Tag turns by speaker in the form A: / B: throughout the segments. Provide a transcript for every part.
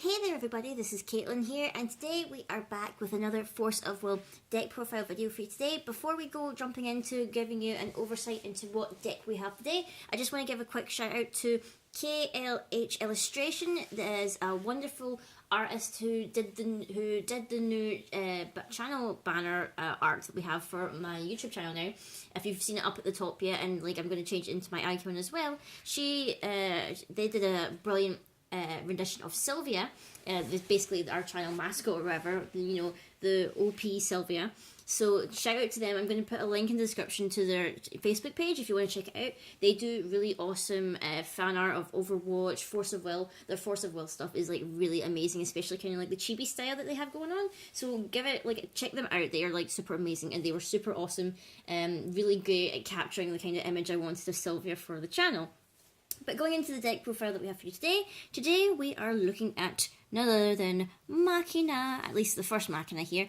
A: Hey there everybody, this is Caitlin here, and today we are back with another Force of Will deck profile video for you today. Before we go jumping into giving you an oversight into what deck we have today, I just want to give a quick shout out to KLH Illustration. That is a wonderful artist who did the new channel banner art that we have for my YouTube channel now. If you've seen it up at the top yet, and like I'm going to change it into my icon as well. They did a brilliant rendition of Sylvia, basically our channel mascot or whatever, you know, the OP Sylvia. So shout out to them. I'm going to put a link in the description to their Facebook page if you want to check it out. They do really awesome fan art of Overwatch, Force of Will. Their Force of Will stuff is like really amazing, especially kind of like the chibi style that they have going on. So give it, like, check them out. They are like super amazing and they were super awesome. Really great at capturing the kind of image I wanted of Sylvia for the channel. But going into the deck profile that we have for you today we are looking at none other than Machina, at least the first Machina here.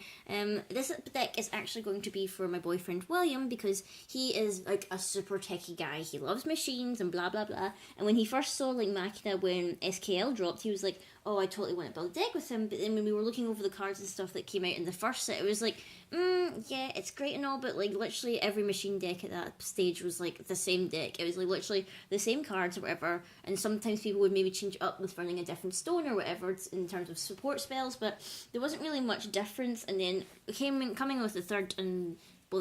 A: This deck is actually going to be for my boyfriend William, because he is like a super techie guy. He loves machines and blah blah blah. And when he first saw like Machina when SKL dropped, he was like, oh, I totally want to build a deck with him. But then when we were looking over the cards and stuff that came out in the first set, it was like, yeah, it's great and all, but like literally every machine deck at that stage was like the same deck. It was like literally the same cards or whatever, and sometimes people would maybe change it up with running a different stone or whatever in terms of support spells, but there wasn't really much difference. And then coming with the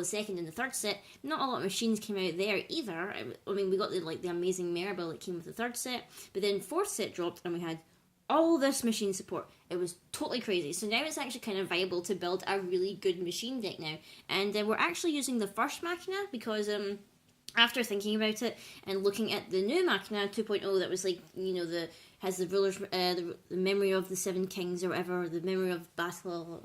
A: second and the third set, not a lot of machines came out there either. I mean, we got the amazing Mariabell that came with the third set, but then fourth set dropped and we had all this machine support. It was totally crazy. So now it's actually kind of viable to build a really good machine deck now. And we're actually using the first Machina because after thinking about it and looking at the new Machina 2.0 that was like, you know, has the rulers, the memory of the Seven Kings or whatever, the memory of Battle,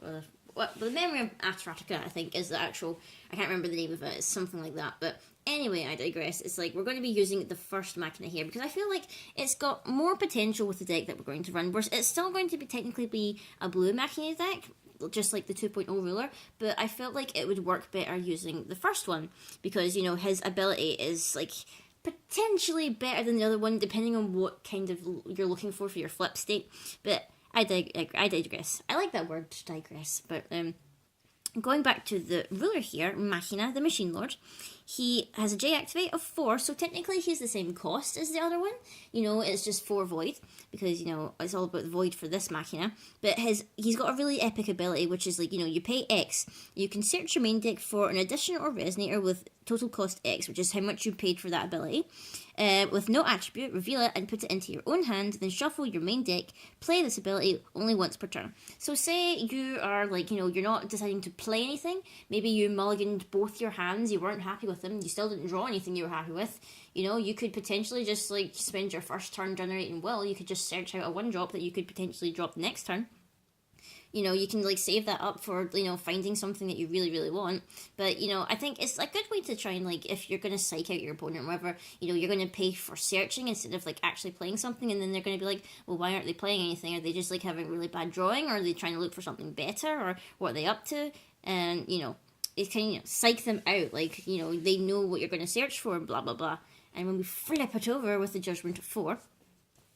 A: the memory of Ataratica, I think, is the actual, I can't remember the name of it, it's something like that, but anyway, I digress. It's like, we're going to be using the first Machina here, because I feel like it's got more potential with the deck that we're going to run, whereas it's still going to be technically be a blue Machina deck, just like the 2.0 ruler, but I felt like it would work better using the first one, because, you know, his ability is, like, potentially better than the other one, depending on what kind of you're looking for your flip state, but I digress. I like that word, digress, but, going back to the ruler here, Machina, the Machine Lord, he has a J activate of 4, so technically he's the same cost as the other one. You know, it's just 4 void, because, you know, it's all about the void for this Machina. But he's got a really epic ability, which is like, you know, you pay X, you can search your main deck for an addition or resonator with total cost X, which is how much you paid for that ability. With no attribute, reveal it and put it into your own hand, then shuffle your main deck, play this ability only once per turn. So say you are like, you know, you're not deciding to play anything, maybe you mulliganed both your hands, you weren't happy with them, you still didn't draw anything you were happy with, you know, you could potentially just like spend your first turn generating will, you could just search out a 1-drop that you could potentially drop the next turn. You know, you can, like, save that up for, you know, finding something that you really, really want. But, you know, I think it's a good way to try and, like, if you're going to psych out your opponent or whatever, you know, you're going to pay for searching instead of, like, actually playing something. And then they're going to be like, well, why aren't they playing anything? Are they just, like, having really bad drawing? Or are they trying to look for something better? Or what are they up to? And, you know, it can, you know, psych them out. Like, you know, they know what you're going to search for and blah, blah, blah. And when we flip it over with the Judgment of 4...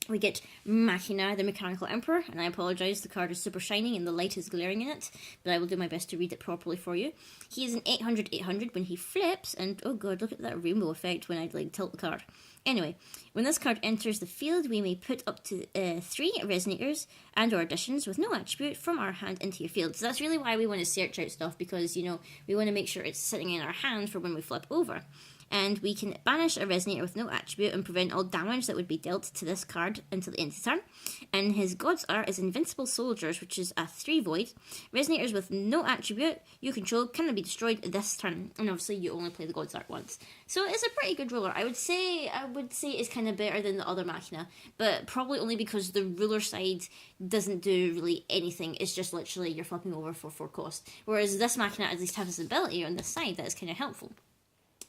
A: we get Machina, the Mechanical Emperor, and I apologise, the card is super shiny and the light is glaring in it, but I will do my best to read it properly for you. He is an 800/800 when he flips, and oh god, look at that rainbow effect when I like tilt the card. Anyway, when this card enters the field, we may put up to 3 resonators and or additions with no attribute from our hand into your field. So that's really why we want to search out stuff, because, you know, we want to make sure it's sitting in our hand for when we flip over. And we can banish a resonator with no attribute and prevent all damage that would be dealt to this card until the end of the turn. And his God's Art is Invincible Soldiers, which is a 3 void. Resonators with no attribute you control cannot be destroyed this turn. And obviously you only play the God's Art once. So it's a pretty good ruler. I would say it's kind of better than the other Machina, but probably only because the ruler side doesn't do really anything. It's just literally you're flipping over for 4 cost. Whereas this Machina at least has this ability on this side that is kind of helpful.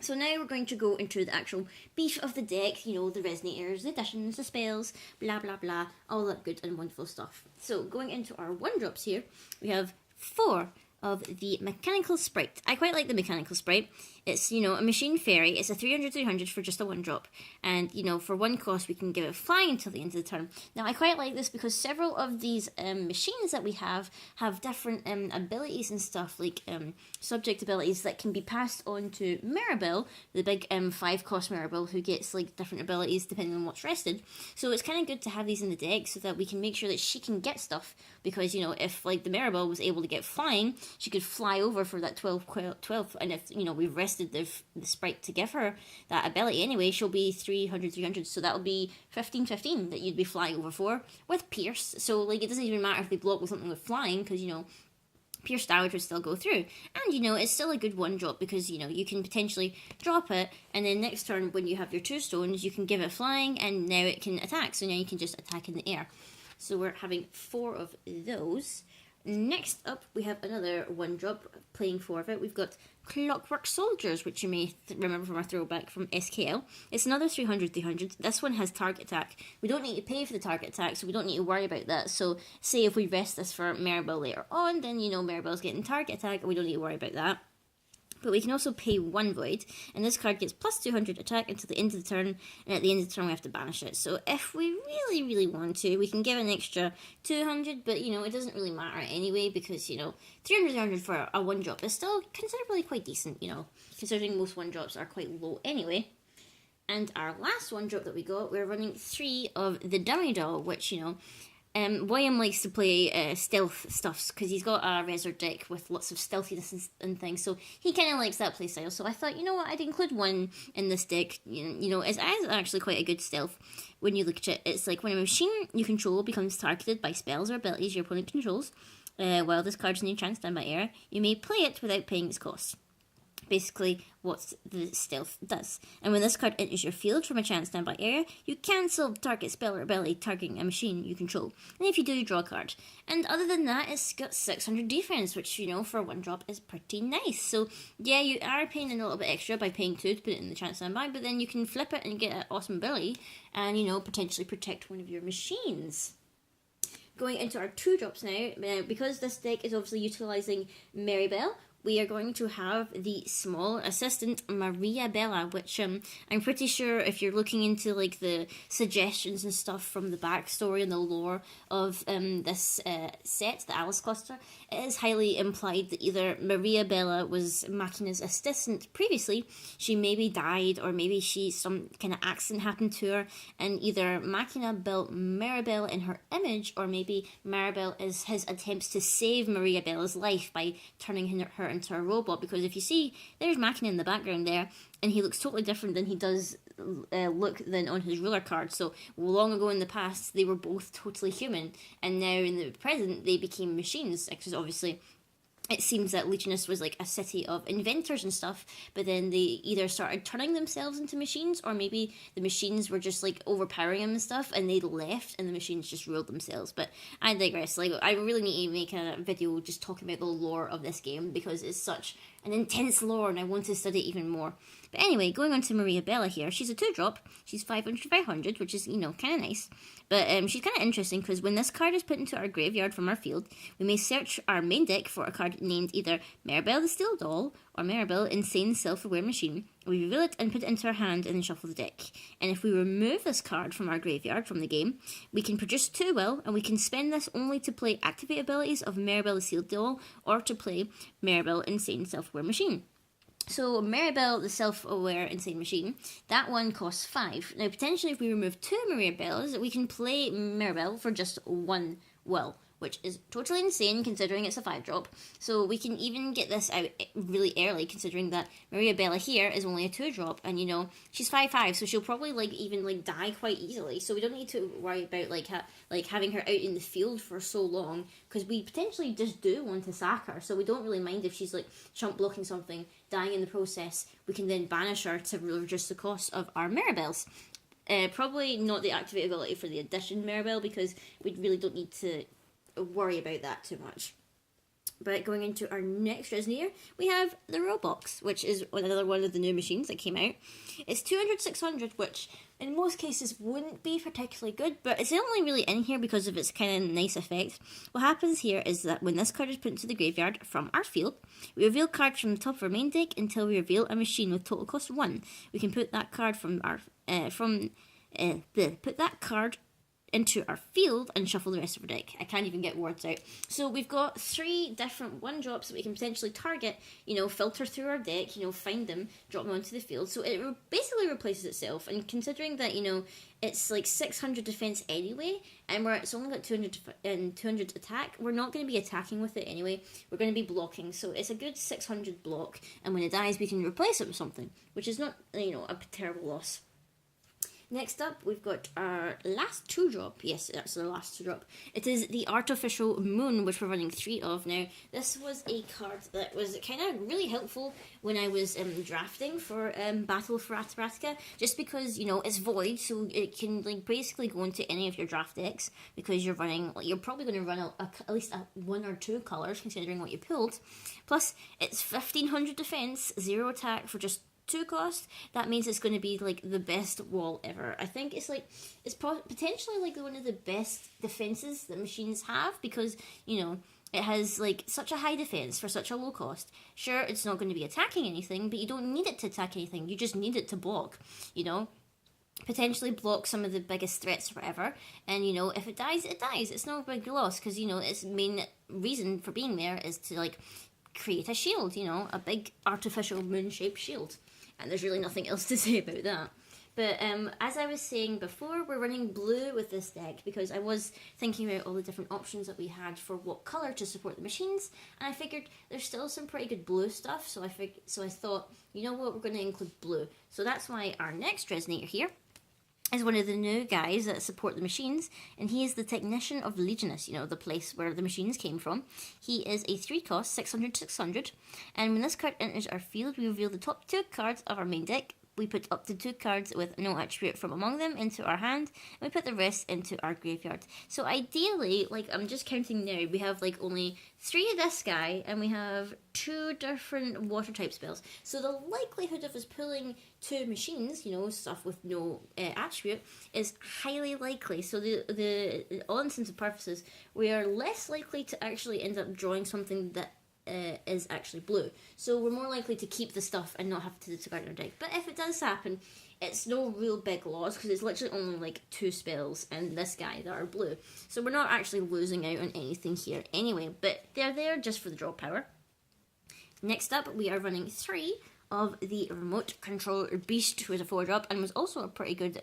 A: So now we're going to go into the actual beef of the deck, you know, the resonators, the additions, the spells, blah blah blah, all that good and wonderful stuff. So going into our 1-drops here, we have 4 of the Mechanical Sprite. I quite like the Mechanical Sprite. It's, you know, a machine fairy. It's a 300/300 for just a 1-drop. And, you know, for 1 cost, we can give it flying until the end of the turn. Now, I quite like this because several of these machines that we have different abilities and stuff, like subject abilities that can be passed on to Marybell, the big 5-cost Marybell, who gets, like, different abilities depending on what's rested. So it's kind of good to have these in the deck so that we can make sure that she can get stuff. Because, you know, if, like, the Marybell was able to get flying, she could fly over for that 12, and if, you know, we've rested the sprite to give her that ability anyway, she'll be 300/300, so that'll be 15/15 that you'd be flying over for, with Pierce, so, like, it doesn't even matter if they block with something with flying, because, you know, Pierce damage would still go through, and, you know, it's still a good 1-drop, because, you know, you can potentially drop it, and then next turn, when you have your 2 stones, you can give it flying, and now it can attack, so now you can just attack in the air. So we're having 4 of those. Next up, we have another 1-drop, playing 4 of it. We've got Clockwork Soldiers, which you may remember from our throwback from SKL. It's another 300/300. This one has target attack. We don't need to pay for the target attack, so we don't need to worry about that. So, say if we rest this for Marybell later on, then, you know, Marybell's getting target attack, and we don't need to worry about that. But we can also pay 1 void, and this card gets plus 200 attack until the end of the turn, and at the end of the turn we have to banish it. So if we really, really want to, we can give an extra 200, but, you know, it doesn't really matter anyway, because, you know, 300 for a 1-drop is still considerably quite decent, you know, considering most 1-drops are quite low anyway. And our last 1-drop that we got, we're running 3 of the Dummy Doll, which, you know, William likes to play stealth stuffs because he's got a Resor deck with lots of stealthiness and things, so he kind of likes that playstyle. So I thought, you know what, I'd include one in this deck. You know, it's actually quite a good stealth when you look at it. It's like when a machine you control becomes targeted by spells or abilities your opponent controls, while this card's in your chance standby area, you may play it without paying its cost. Basically what the stealth does. And when this card enters your field from a chance standby area, you cancel target spell or ability targeting a machine you control. And if you do, you draw a card. And other than that, it's got 600 defense, which, you know, for a 1-drop is pretty nice. So yeah, you are paying a little bit extra by paying 2 to put it in the chance standby, but then you can flip it and get an awesome ability and, you know, potentially protect one of your machines. Going into our 2-drops now, because this deck is obviously utilising Marybell, we are going to have the small assistant Mariabella, which I'm pretty sure if you're looking into, like, the suggestions and stuff from the backstory and the lore of this set, the Alice cluster, it is highly implied that either Mariabella was Machina's assistant previously, she maybe died, or maybe some kind of accident happened to her, and either Machina built Marybell in her image, or maybe Marybell is his attempts to save Mariabella's life by turning her into a robot. Because if you see, there's Machina in the background there, and he looks totally different than he does look than on his ruler card. So long ago in the past, they were both totally human, and now in the present, they became machines, because obviously it seems that Leginus was like a city of inventors and stuff, but then they either started turning themselves into machines, or maybe the machines were just like overpowering them and stuff, and they left and the machines just ruled themselves. But I digress. Like, I really need to make a video just talking about the lore of this game, because it's such an intense lore and I want to study it even more. But anyway, going on to Mariabella here, she's a 2-drop, she's 500/500, which is, you know, kind of nice. But she's kind of interesting because when this card is put into our graveyard from our field, we may search our main deck for a card named either Marybell the Steel Doll or Marybell Insane Self-Aware Machine. We reveal it and put it into our hand and then shuffle the deck. And if we remove this card from our graveyard from the game, we can produce 2 will, and we can spend this only to play activate abilities of Marybell the Steel Doll or to play Marybell Insane Self-Aware Machine. So Marybell, the Self-Aware Insane Machine, that one costs 5. Now, potentially, if we remove 2 Marybells, we can play Marybell for just 1 will, which is totally insane considering it's a 5-drop. So we can even get this out really early, considering that Mariabella here is only a 2-drop, and, you know, she's 5/5, so she'll probably, like, even, like, die quite easily. So we don't need to worry about, like, having her out in the field for so long, because we potentially just do want to sack her, so we don't really mind if she's, like, chump blocking something, dying in the process. We can then banish her to reduce the cost of our Marybells. Probably not the activate ability for the addition Marybell, because we really don't need to worry about that too much. But going into our next Resonator, we have the Roblox, which is another one of the new machines that came out. It's 200-600, which in most cases wouldn't be particularly good, but it's only really in here because of its kind of nice effect. What happens here is that when this card is put into the graveyard from our field, we reveal cards from the top of our main deck until we reveal a machine with total cost 1. We can put that card from our put that card into our field and shuffle the rest of our deck. I can't even get words out. So we've got 3 different 1-drops that we can potentially target, filter through our deck, find them, drop them onto the field. So it basically replaces itself. And considering that, it's like 600 defense anyway, and it's only got 200 and 200 attack, we're not going to be attacking with it anyway. We're going to be blocking. So it's a good 600 block, and when it dies, we can replace it with something, which is not, a terrible loss. Next up, we've got our last 2-drop. Yes, that's the last 2-drop. It is the Artificial Moon, which we're running 3 of. Now, this was a card that was kind of really helpful when I was drafting for Battle for Ataratica, just because, it's void, so it can basically go into any of your draft decks, because you're probably going to run at least 1 or 2 colours, considering what you pulled. Plus, it's 1500 defense, 0 attack for just 2 cost. That means it's going to be the best wall ever. I think it's potentially one of the best defenses that machines have, because it has such a high defense for such a low cost. Sure, it's not going to be attacking anything, but you don't need it to attack anything. You just need it to block. Potentially block some of the biggest threats or whatever, and if it dies, it dies. It's not a big loss, because its main reason for being there is to create a shield, a big artificial moon-shaped shield. And there's really nothing else to say about that. But as I was saying before, we're running blue with this deck because I was thinking about all the different options that we had for what colour to support the machines, and I figured there's still some pretty good blue stuff, so I thought, you know what, we're going to include blue. So that's why our next Resonator here is one of the new guys that support the machines, and he is the Technician of Leginus, the place where the machines came from. He is a 3-cost, 600-600, and when this card enters our field, we reveal the top 2 cards of our main deck. We put up to 2 cards with no attribute from among them into our hand, and we put the rest into our graveyard. So ideally, I'm just counting now, we have only 3 of this guy, and we have 2 different water type spells. So the likelihood of us pulling 2 machines, stuff with no attribute, is highly likely. So the all intents and purposes, we are less likely to actually end up drawing something that is actually blue. So we're more likely to keep the stuff and not have to discard our deck. But if it does happen, it's no real big loss, because it's literally only 2 spells and this guy that are blue. So we're not actually losing out on anything here anyway, but they're there just for the draw power. Next up, we are running 3 of the Remote Control Beast, who is a 4-drop and was also a pretty good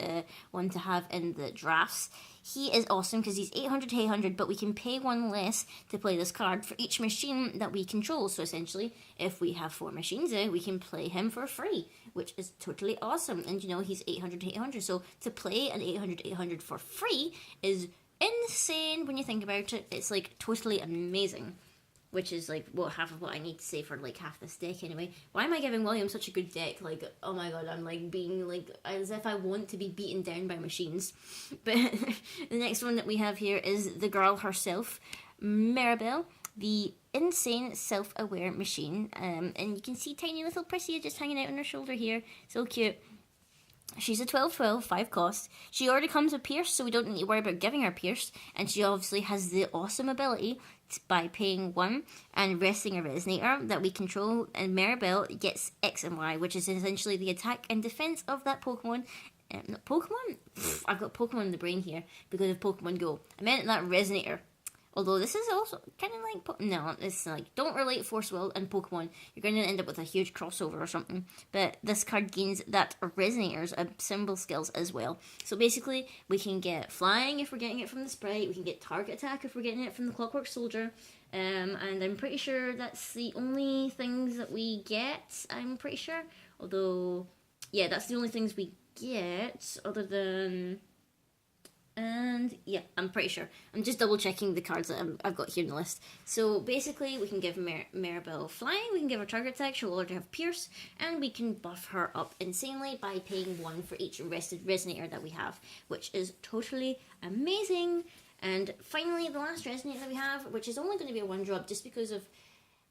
A: one to have in the drafts. He is awesome because he's 800 to 800, but we can pay 1 less to play this card for each machine that we control. So essentially, if we have 4 machines out, we can play him for free, which is totally awesome. And he's 800 to 800, so to play an 800 to 800 for free is insane when you think about it. It's totally amazing. Which is half of what I need to say for half this deck anyway. Why am I giving William such a good deck? Oh my god, I'm being as if I want to be beaten down by machines. But the next one that we have here is the girl herself, Marybell, the insane self-aware machine. And you can see tiny little Priscilla just hanging out on her shoulder here. So cute. She's a 12-12, 5 cost. She already comes with Pierce, so we don't need to worry about giving her Pierce. And she obviously has the awesome ability by paying 1 and resting a Resonator that we control. And Marybell gets X and Y, which is essentially the attack and defense of that Pokemon. Not Pokemon? I've got Pokemon in the brain here because of Pokemon Go. I meant that Resonator. Although this is also kind of no, it's don't relate Force Will and Pokemon. You're going to end up with a huge crossover or something. But this card gains that Resonators symbol skills as well. So basically, we can get Flying if we're getting it from the Sprite. We can get Target Attack if we're getting it from the Clockwork Soldier. And I'm pretty sure that's the only things that we get. I'm pretty sure. Although, yeah, that's the only things we get other than... And yeah, I'm pretty sure. I'm just double checking the cards that I've got here in the list. So basically, we can give Marybell Flying, we can give her Target Attack, she'll already have Pierce, and we can buff her up insanely by paying 1 for each rested Resonator that we have, which is totally amazing. And finally, the last Resonator that we have, which is only going to be a 1-drop just because of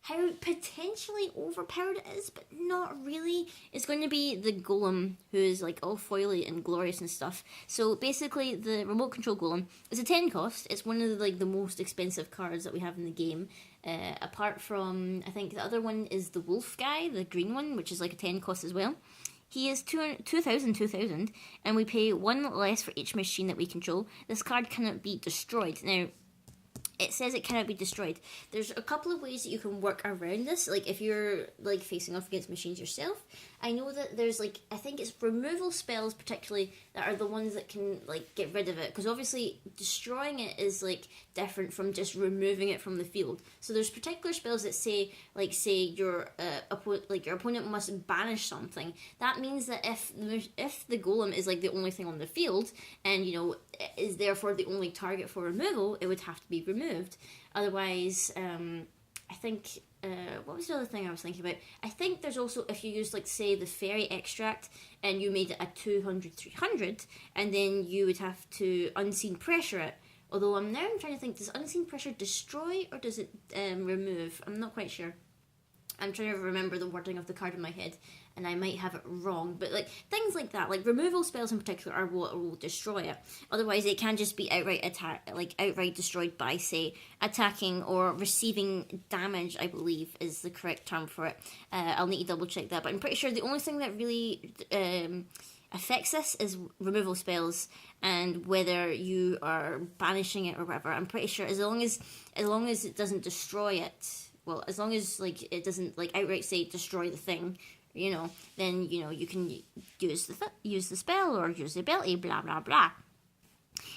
A: how potentially overpowered it is, but not really. It's going to be the Golem, who is like all foily and glorious and stuff. So basically, the remote control Golem is a 10 cost. It's one of the, like the most expensive cards that we have in the game. Apart from, I think the other one is the Wolf guy, the green one, which is like a 10 cost as well. He is 2,000, and we pay 1 less for each machine that we control. This card cannot be destroyed. Now, it says it cannot be destroyed. There's a couple of ways that you can work around this. Like, if you're, like, facing off against machines yourself, I know that there's, like, I think it's removal spells particularly that are the ones that can, like, get rid of it. Because obviously, destroying it is, like, different from just removing it from the field. So there's particular spells that say, like, say your opponent must banish something. That means that if the Golem is, like, the only thing on the field, and, you know, is therefore the only target for removal, it would have to be removed. Otherwise, I think, what was the other thing I was thinking about? I think there's also, if you use, like, say, the fairy extract, and you made it a 200-300, and then you would have to unseen pressure it. Although I'm trying to think, does unseen pressure destroy, or does it remove? I'm not quite sure. I'm trying to remember the wording of the card in my head, and I might have it wrong, but like things like that, like removal spells in particular, are what will destroy it. Otherwise, it can just be outright destroyed by, say, attacking or receiving damage, I believe is the correct term for it. I'll need to double check that, but I'm pretty sure the only thing that really affects this is removal spells, and whether you are banishing it or whatever. I'm pretty sure as long as it doesn't destroy it. Well, as long as, like, it doesn't, like, outright say destroy the thing, you know, then, you know, you can use the spell or use the ability, blah, blah, blah.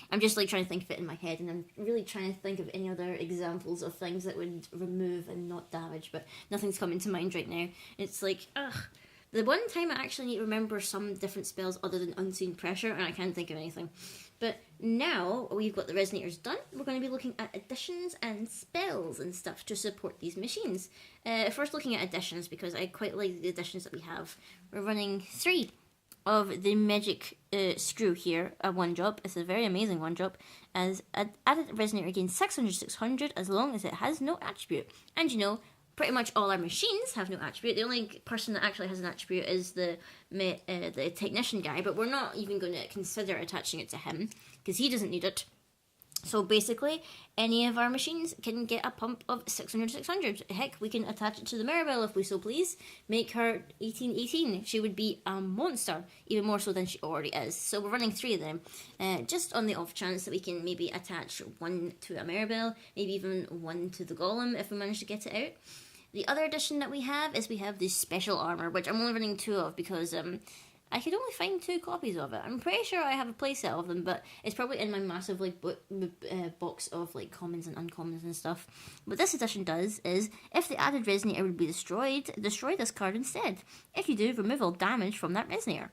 A: I'm just, like, trying to think of it in my head, and I'm really trying to think of any other examples of things that would remove and not damage, but nothing's coming to mind right now. It's like, ugh. The one time I actually need to remember some different spells other than Unseen Pressure, and I can't think of anything. But now we've got the Resonators done, we're going to be looking at additions and spells and stuff to support these machines. First looking at additions, because I quite like the additions that we have. We're running 3 of the Magic Screw here, a 1-drop. It's a very amazing 1-drop. As added Resonator gains 600/600 as long as it has no attribute. And you know, pretty much all our machines have no attribute. The only person that actually has an attribute is the technician guy, but we're not even going to consider attaching it to him, because he doesn't need it. So basically, any of our machines can get a pump of 600/600. Heck, we can attach it to the Marybell if we so please. Make her 18/18. She would be a monster, even more so than she already is. So we're running 3 of them, just on the off chance that we can maybe attach 1 to a Marybell, maybe even 1 to the Golem if we manage to get it out. The other addition that we have is we have the Special Armour, which I'm only running 2 of because I could only find 2 copies of it. I'm pretty sure I have a playset of them, but it's probably in my massive like box of like commons and uncommons and stuff. What this edition does is, if the added Resonator would be destroyed, destroy this card instead. If you do, remove all damage from that Resonator.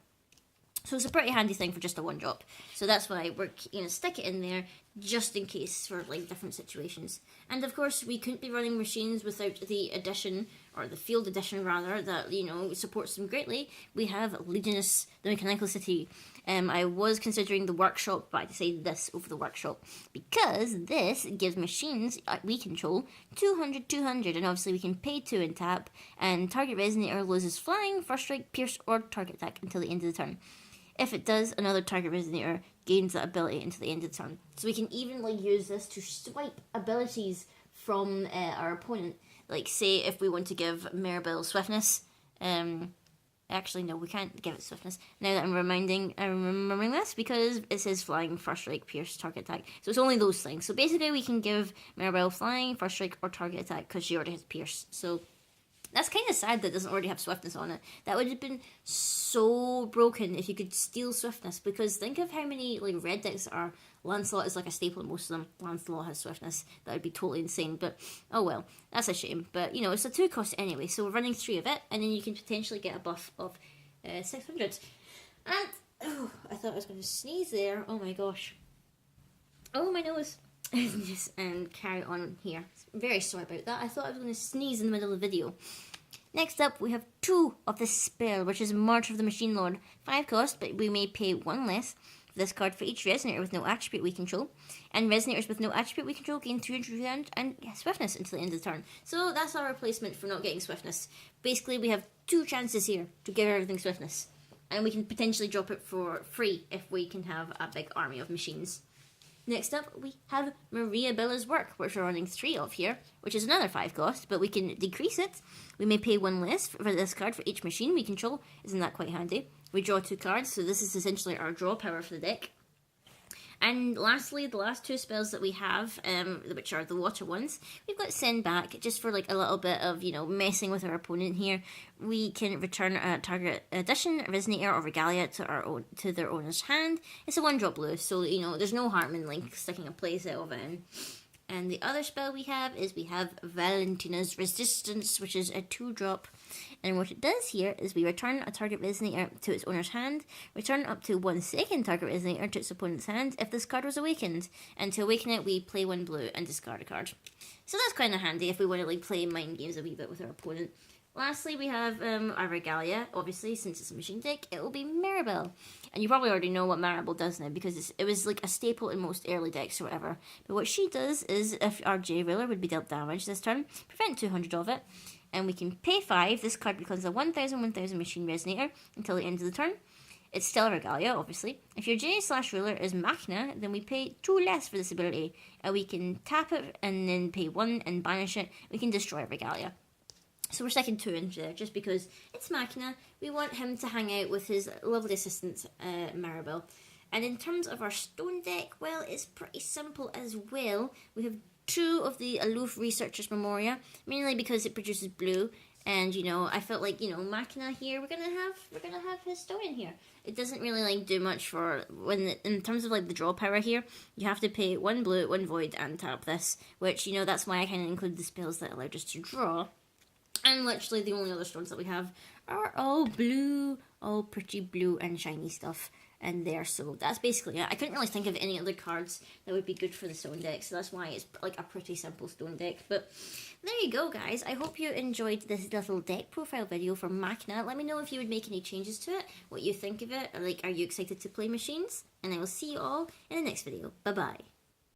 A: So it's a pretty handy thing for just a 1-drop. So that's why we're stick it in there just in case for like different situations. And of course, we couldn't be running machines without the edition, or the field edition rather, that, you know, supports them greatly. We have Leginus, the Mechanical City. I was considering the workshop, but I decided this over the workshop because this gives machines we control 200/200, and obviously we can pay 2 and tap, and target Resonator loses flying, first strike, pierce, or target attack until the end of the turn. If it does, another target Resonator gains that ability until the end of the turn. So we can even like use this to swipe abilities from our opponent. Like, say if we want to give Marybell swiftness, actually no, we can't give it swiftness. Now that I'm remembering this, because it says flying, first strike, pierce, target attack. So it's only those things. So basically we can give Marybell flying, first strike, or target attack because she already has pierce. So that's kind of sad that it doesn't already have swiftness on it. That would have been so broken if you could steal swiftness, because think of how many like red decks are. Lancelot is like a staple in most of them. Lancelot has swiftness. That would be totally insane, but oh well, that's a shame. But you know, it's a 2 cost anyway, so we're running 3 of it, and then you can potentially get a buff of 600. And oh, I thought I was going to sneeze there. Oh my gosh. Oh, my nose. Just carry on here. Very sorry about that. I thought I was going to sneeze in the middle of the video. Next up, we have 2 of the spell, which is March of the Machine Lord. 5 cost, but we may pay 1 less this card for each Resonator with no attribute we control, and Resonators with no attribute we control gain 300 and Swiftness until the end of the turn. So that's our replacement for not getting Swiftness. Basically, we have 2 chances here to give everything Swiftness, and we can potentially drop it for free if we can have a big army of machines. Next up, we have Mariabella's Work, which we're running 3 of here, which is another 5 cost, but we can decrease it. We may pay 1 less for this card for each machine we control. Isn't that quite handy? We draw 2 cards, so this is essentially our draw power for the deck. And lastly, the last 2 spells that we have, which are the water ones, we've got Send Back, just for like a little bit of, messing with our opponent here. We can return a target addition, Resonator or Regalia to their owner's hand. It's a 1-drop blue, so there's no harm in like sticking a playset of it in. And the other spell we have Valentina's Resistance, which is a 2-drop. And what it does here is we return a target Resonator to its owner's hand, return up to 1 second target Resonator to its opponent's hand if this card was awakened. And to awaken it, we play 1 blue and discard a card. So that's kind of handy if we want to like play mind games a wee bit with our opponent. Lastly, we have our Regalia. Obviously, since it's a machine deck, it will be Marybell. And you probably already know what Marybell does now, because it was like a staple in most early decks or whatever. But what she does is, if our J-Ruler would be dealt damage this turn, prevent 200 of it, and we can pay 5. This card becomes a 1000/1000 machine Resonator until the end of the turn. It's still a Regalia, obviously. If your J/Ruler is Machina, then we pay 2 less for this ability. And we can tap it and then pay 1 and banish it. We can destroy Regalia. So we're sticking 2 in there, just because it's Machina. We want him to hang out with his lovely assistant, Marybell. And in terms of our stone deck, well, it's pretty simple as well. We have 2 of the Aloof Researcher's Memoria, mainly because it produces blue. And, I felt like, Machina here, we're gonna have his stone in here. It doesn't really, like, do much for, in terms of, like, the draw power here, you have to pay 1 blue, 1 void, and tap this. Which, that's why I kind of include the spells that allowed us to draw. And literally the only other stones that we have are all blue, all pretty blue and shiny stuff in there. So that's basically it. I couldn't really think of any other cards that would be good for the stone deck, so that's why it's like a pretty simple stone deck. But there you go, guys. I hope you enjoyed this little deck profile video for Machina. Let me know if you would make any changes to it, what you think of it, or like, are you excited to play machines? And I will see you all in the next video. Bye-bye.